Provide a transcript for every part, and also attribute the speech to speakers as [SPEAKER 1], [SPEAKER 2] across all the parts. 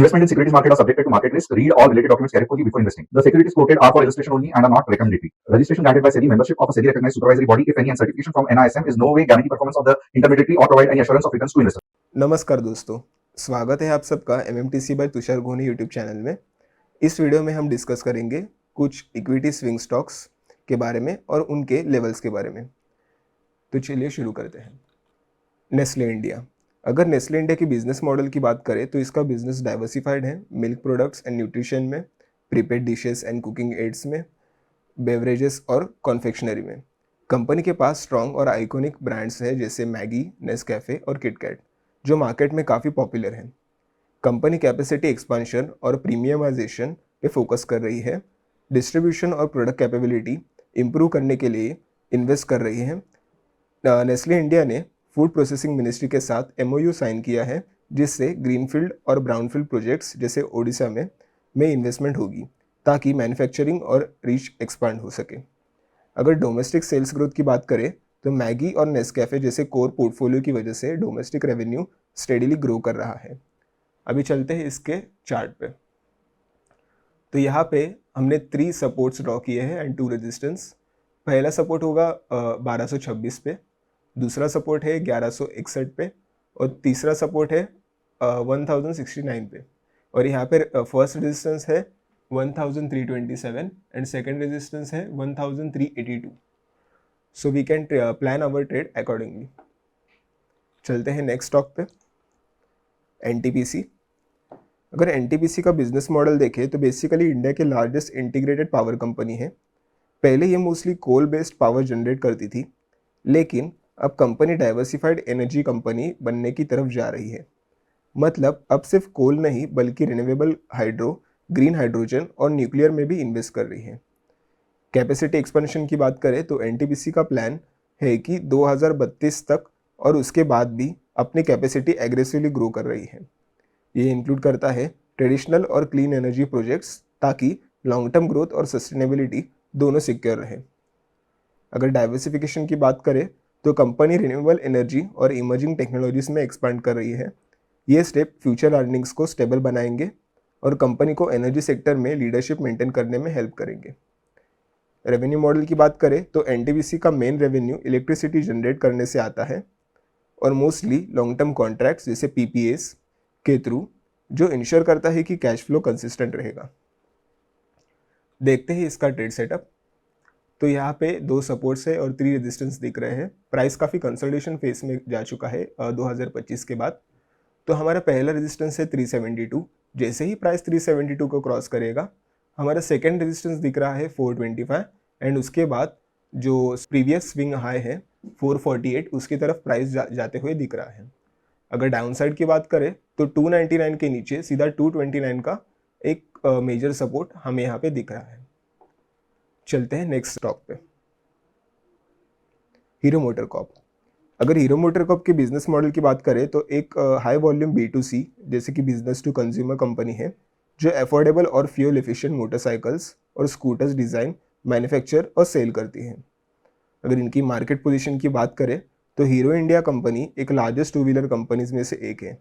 [SPEAKER 1] Investment in securities market are subjected to market risk. Read all related documents carefully before investing. The securities quoted are for illustration only and are not recommendatory. Registration granted by SEBI, membership of a SEBI recognized supervisory body, if any, and certification from NISM is no way guarantee performance of the intermediary or provide any assurance of returns to investors.
[SPEAKER 2] नमस्कार दोस्तों, स्वागत है आप सबका MMTC by Tushar Ghoni YouTube channel में। इस video में हम डिस्कस करेंगे कुछ इक्विटी स्विंग स्टॉक्स के बारे में और उनके लेवल्स के बारे में। तो चलिए शुरू करते हैं। Nestle India. अगर नेस्ले इंडिया की बिजनेस मॉडल की बात करें तो इसका बिजनेस डाइवर्सिफाइड है। मिल्क प्रोडक्ट्स एंड न्यूट्रिशन में, prepared dishes and cooking aids में, बेवरेजेस और कॉन्फेक्शनरी में। कंपनी के पास स्ट्रॉन्ग और आइकॉनिक ब्रांड्स हैं जैसे मैगी, नेस्कैफे और किटकैट, जो मार्केट में काफ़ी पॉपुलर हैं। कंपनी कैपेसिटी एक्सपांशन और प्रीमियमाइजेशन पे फोकस कर रही है। डिस्ट्रीब्यूशन और प्रोडक्ट कैपेबिलिटी इंप्रूव करने के लिए इन्वेस्ट कर रही है। नेस्ले इंडिया ने फूड प्रोसेसिंग मिनिस्ट्री के साथ MOU साइन किया है, जिससे ग्रीनफील्ड और ब्राउनफील्ड प्रोजेक्ट्स जैसे ओडिशा में इन्वेस्टमेंट होगी ताकि मैन्युफैक्चरिंग और रीच एक्सपांड हो सके। अगर डोमेस्टिक सेल्स ग्रोथ की बात करें तो मैगी और नेस्कैफे जैसे कोर पोर्टफोलियो की वजह से डोमेस्टिक रेवेन्यू स्टेडीली ग्रो कर रहा है। अभी चलते हैं इसके चार्ट पे। तो यहाँ पे हमने 3 सपोर्ट्स ड्रॉ किए हैं एंड 2 रेजिस्टेंस। पहला सपोर्ट होगा 1226 पे, दूसरा सपोर्ट है 1161 पे और तीसरा सपोर्ट है 1069 पे। और यहाँ पे फर्स्ट रेजिस्टेंस है 1327 एंड सेकेंड रेजिस्टेंस है 1382। So we can plan our trade accordingly. चलते हैं नेक्स्ट स्टॉक पे, NTPC। अगर NTPC का बिजनेस मॉडल देखें तो बेसिकली इंडिया के लार्जेस्ट इंटीग्रेटेड पावर कंपनी है। पहले ये mostly coal based power generate करती थी, लेकिन अब कंपनी डाइवर्सिफाइड एनर्जी कंपनी बनने की तरफ जा रही है। मतलब अब सिर्फ कोल नहीं बल्कि रिन्यूएबल हाइड्रो, ग्रीन हाइड्रोजन और न्यूक्लियर में भी इन्वेस्ट कर रही है। कैपेसिटी एक्सपेंशन की बात करें तो NTPC का प्लान है कि 2032 तक और उसके बाद भी अपनी कैपेसिटी एग्रेसिवली ग्रो कर रही है। ये इंक्लूड करता है ट्रेडिशनल और क्लीन एनर्जी प्रोजेक्ट्स ताकि लॉन्ग टर्म ग्रोथ और सस्टेनेबिलिटी दोनों सिक्योर रहे। अगर डाइवर्सिफिकेशन की बात करें तो कंपनी रिन्यूएबल एनर्जी और इमर्जिंग टेक्नोलॉजीज में एक्सपांड कर रही है। ये स्टेप फ्यूचर अर्निंग्स को स्टेबल बनाएंगे और कंपनी को एनर्जी सेक्टर में लीडरशिप मेंटेन करने में हेल्प करेंगे। रेवेन्यू मॉडल की बात करें तो NTPC का मेन रेवेन्यू इलेक्ट्रिसिटी जनरेट करने से आता है और मोस्टली लॉन्ग टर्म कॉन्ट्रैक्ट्स जैसे PPAs के थ्रू, जो इंश्योर करता है कि कैश फ्लो कंसिस्टेंट रहेगा। देखते हैं इसका ट्रेड सेटअप। तो यहाँ पे 2 सपोर्ट्स है और 3 रेजिस्टेंस दिख रहे हैं। प्राइस काफ़ी कंसोलिडेशन फेज में जा चुका है 2025 के बाद। तो हमारा पहला रेजिस्टेंस है 372। जैसे ही प्राइस 372 को क्रॉस करेगा, हमारा सेकेंड रेजिस्टेंस दिख रहा है 425 एंड उसके बाद जो प्रीवियस स्विंग हाई है 448, उसकी तरफ प्राइस जाते हुए दिख रहा है। अगर डाउनसाइड की बात करें तो 299 के नीचे सीधा 229 का एक मेजर सपोर्ट हमें यहाँ पे दिख रहा है। चलते हैं नेक्स्ट स्टॉक पे, हीरो मोटर कॉर्प। अगर हीरो मोटर कॉर्प के बिजनेस मॉडल की बात करें तो एक हाई वॉल्यूम B2C जैसे कि बिजनेस टू कंज्यूमर कंपनी है, जो अफोर्डेबल और फ्यूल एफिशिएंट मोटरसाइकिल्स और स्कूटर्स डिज़ाइन, मैन्युफैक्चर और सेल करती है। अगर इनकी मार्केट पोजीशन की बात करें तो हीरो इंडिया कंपनी एक लार्जेस्ट 2 व्हीलर कंपनीज में से एक है।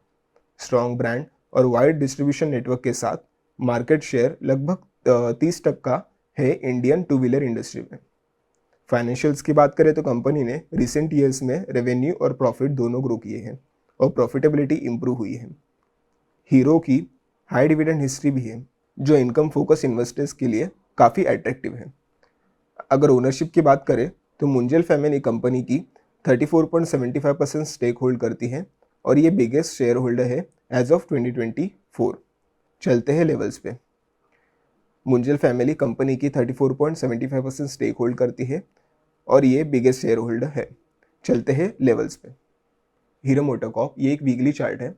[SPEAKER 2] स्ट्रॉन्ग ब्रांड और वाइड डिस्ट्रीब्यूशन नेटवर्क के साथ मार्केट शेयर लगभग 30% है इंडियन 2 व्हीलर इंडस्ट्री में। फाइनेंशियल्स की बात करें तो कंपनी ने रिसेंट ईयर्स में रेवेन्यू और प्रॉफिट दोनों ग्रो किए हैं और प्रॉफिटेबिलिटी इंप्रूव हुई है। हीरो की हाई डिविडेंड हिस्ट्री भी है, जो इनकम फोकस इन्वेस्टर्स के लिए काफ़ी अट्रैक्टिव है। अगर ओनरशिप की बात करें तो मुंजल फैमिली कंपनी की 34.75% स्टेक होल्ड करती है और ये बिगेस्ट शेयर होल्डर है एज ऑफ 2024। चलते हैं लेवल्स पे। मुंजल फैमिली कंपनी की 34.75% स्टेक होल्ड करती है और ये बिगेस्ट शेयर होल्डर है। चलते हैं लेवल्स पे। हीरो मोटर कॉर्प, ये एक वीकली चार्ट है।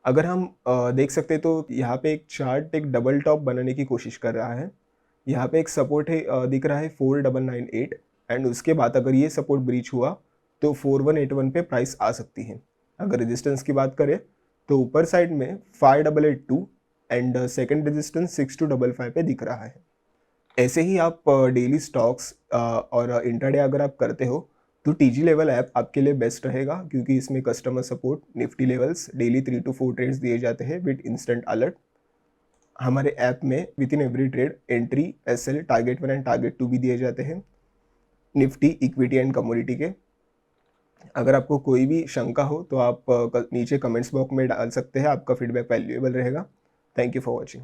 [SPEAKER 2] अगर हम देख सकते हैं तो यहाँ पे एक चार्ट एक डबल टॉप बनाने की कोशिश कर रहा है। यहाँ पे एक सपोर्ट है दिख रहा है 4998 एंड उसके बाद अगर ये सपोर्ट ब्रीच हुआ तो 4181 पे प्राइस आ सकती है। अगर रेजिस्टेंस की बात करें तो ऊपर साइड में 5882 एंड सेकेंड रेजिस्टेंस 6255 पे दिख रहा है। ऐसे ही आप डेली स्टॉक्स और इंट्राडे अगर आप करते हो तो TG लेवल ऐप आपके लिए बेस्ट रहेगा, क्योंकि इसमें customer support, Nifty levels, daily 3 to 4 trades दिए जाते हैं विद इंस्टेंट अलर्ट हमारे ऐप में with in every trade entry, SL, target 1 and target 2 भी दिए जाते हैं निफ्टी, इक्विटी एंड कमोडिटी के। अगर आपको कोई भी शंका हो तो आप नीचे कमेंट्स बॉक्स में डाल सकते हैं, आपका फीडबैक वैल्यूएबल रहेगा। Thank you for watching.